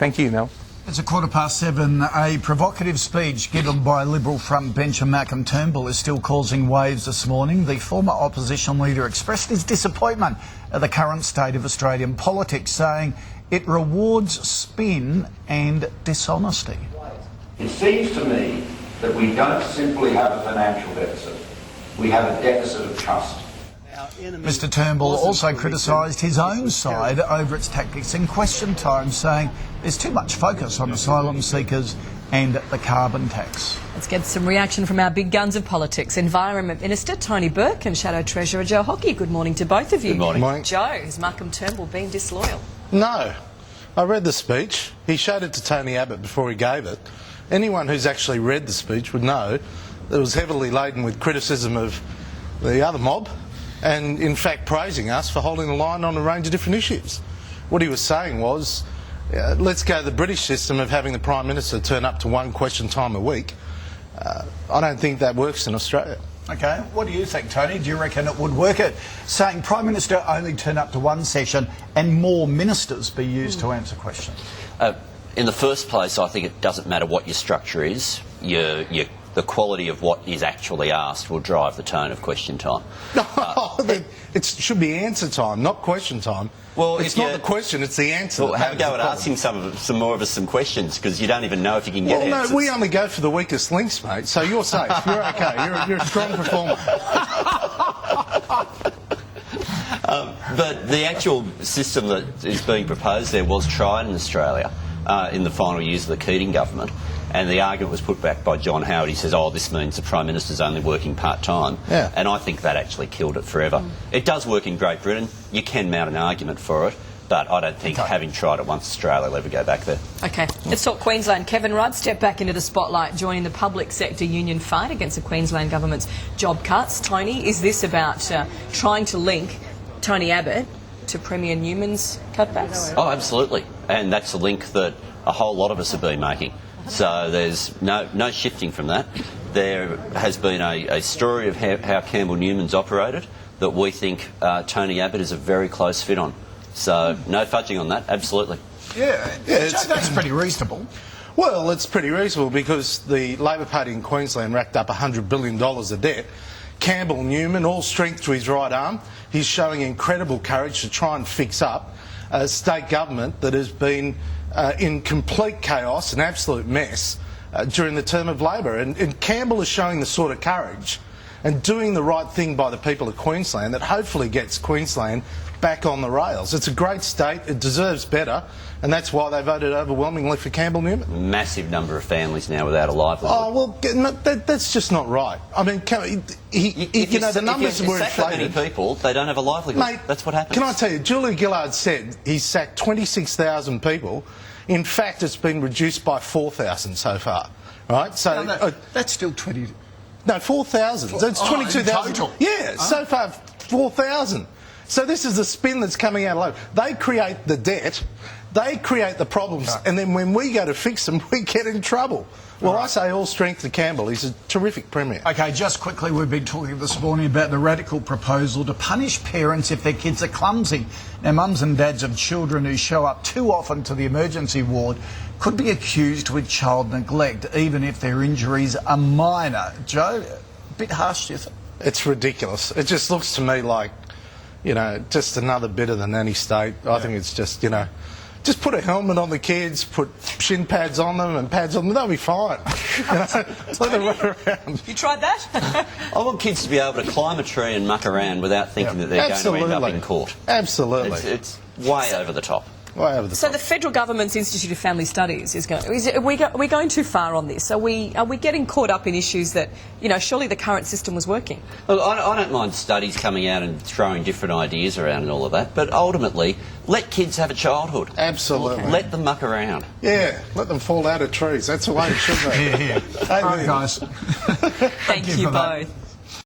Thank you, Mel. It's 7:15. A provocative speech given by Liberal frontbencher Malcolm Turnbull is still causing waves this morning. The former opposition leader expressed his disappointment at the current state of Australian politics, saying it rewards spin and dishonesty. It seems to me that we don't simply have a financial deficit, we have a deficit of trust. Mr Turnbull also criticised his own side over its tactics in Question Time, saying there's too much focus on asylum seekers and the carbon tax. Let's get some reaction from our big guns of politics. Environment Minister Tony Burke and Shadow Treasurer Joe Hockey. Good morning to both of you. Good morning. Morning. Joe, has Malcolm Turnbull been disloyal? No. I read the speech. He showed it to Tony Abbott before he gave it. Anyone who's actually read the speech would know that it was heavily laden with criticism of the other mob and, in fact, praising us for holding the line on a range of different issues. What he was saying was, let's go the British system of having the Prime Minister turn up to one Question Time a week. I don't think that works in Australia. OK, what do you think, Tony? Do you reckon it would work it? Saying Prime Minister only turn up to one session and more ministers be used to answer questions? In the first place, I think it doesn't matter what your structure is. The quality of what is actually asked will drive the tone of Question Time. It should be answer time, not question time. Well, it's not the question, it's the answer. Well, have a go at asking some more of us some questions, because you don't even know if you can get answers. No, we only go for the weakest links, mate, so you're safe. You're OK. You're a strong performer. But the actual system that is being proposed there was tried in Australia in the final years of the Keating government, and the argument was put back by John Howard. He says, this means the Prime Minister's only working part-time. Yeah. And I think that actually killed it forever. It does work in Great Britain. You can mount an argument for it, but I don't think having tried it once Australia will ever go back there. OK, let's talk Queensland. Kevin Rudd stepped back into the spotlight, joining the public sector union fight against the Queensland government's job cuts. Tony, is this about trying to link Tony Abbott to Premier Newman's cutbacks? Oh, absolutely. And that's a link that a whole lot of us have been making. So there's no shifting from that. There has been a story of how Campbell Newman's operated that we think Tony Abbott is a very close fit on. So no fudging on that, absolutely. Yeah, that's pretty reasonable. Well, it's pretty reasonable because the Labor Party in Queensland racked up $100 billion of debt. Campbell Newman, all strength to his right arm, he's showing incredible courage to try and fix up a state government that has been in complete chaos, an absolute mess, during the term of Labor. And Campbell is showing the sort of courage and doing the right thing by the people of Queensland that hopefully gets Queensland back on the rails. It's a great state, it deserves better, and that's why they voted overwhelmingly for Campbell Newman. Massive number of families now without a livelihood. Oh, well, that's just not right. I mean, the numbers were inflated. That many people, they don't have a livelihood. Mate, that's what happens. Can I tell you, Julia Gillard said he's sacked 26,000 people. In fact, it's been reduced by 4,000 so far. Right? So that's still 20. No, 4,000. So it's 22,000 total. Yeah, so far 4,000. So this is the spin that's coming out of Labor. They create the debt, they create the problems, and then when we go to fix them, we get in trouble. Well, I say all strength to Campbell. He's a terrific Premier. OK, just quickly, we've been talking this morning about the radical proposal to punish parents if their kids are clumsy. Now, mums and dads of children who show up too often to the emergency ward could be accused with child neglect, even if their injuries are minor. Joe, a bit harsh, do you think? It's ridiculous. It just looks to me like, just another bit of the nanny state. I think it's just, just put a helmet on the kids, put shin pads on them and pads on them, they'll be fine. Let them run around. You tried that? I want kids to be able to climb a tree and muck around without thinking that they're going to end up in court. Absolutely. It's way over the top. Way over the So top. the federal government's Institute of Family Studies are we going too far on this? Are we getting caught up in issues that, surely the current system was working? Look, I don't mind studies coming out and throwing different ideas around and all of that, but ultimately, let kids have a childhood. Absolutely. Let them muck around. Yeah, let them fall out of trees. That's the way it should be. All right, guys. Thank you both.